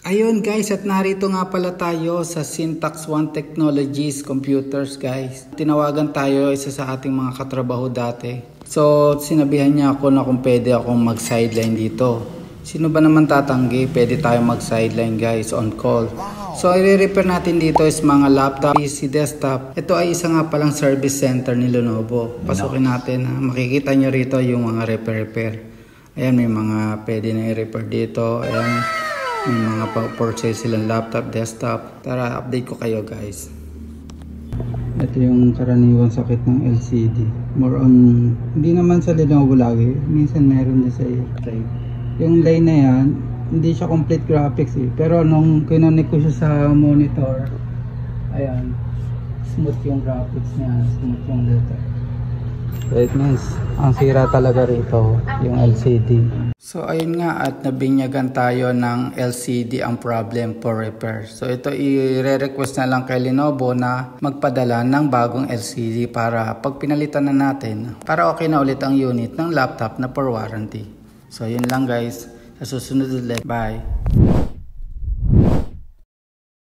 Ayun guys, at narito nga pala tayo sa Syntax One Technologies Computers guys. Tinawagan tayo isa sa ating mga katrabaho dati. So sinabihan niya ako na kung pwede akong mag-sideline dito. Sino ba naman tatanggi? Pwede tayo mag-sideline guys, on call. So i-repair natin dito is mga laptop, PC, desktop. Ito ay isa nga palang service center ni Lenovo. Pasukin natin ha. Makikita nyo rito yung mga repair. Ayan, may mga pwede na i-repair dito. Ayan. May mga purchase silang laptop, desktop. Tara, update ko kayo guys. Ito yung karaniwang sakit ng LCD. More on, hindi naman sa Lenovo lagi. Minsan meron din sa type. Yung line na yan, hindi siya complete graphics eh. Pero nung kinonek ko siya sa monitor, ayan, smooth yung graphics niya, smooth yung letter. Brightness, ang sira talaga rito, yung LCD. So ayun nga, at nabinyagan tayo ng LCD ang problem for repair. So ito i-request na lang kay Lenovo na magpadala ng bagong LCD para pag pinalitan na natin, para okay na ulit ang unit ng laptop na for warranty. So yun lang guys, sa susunod ulit, bye!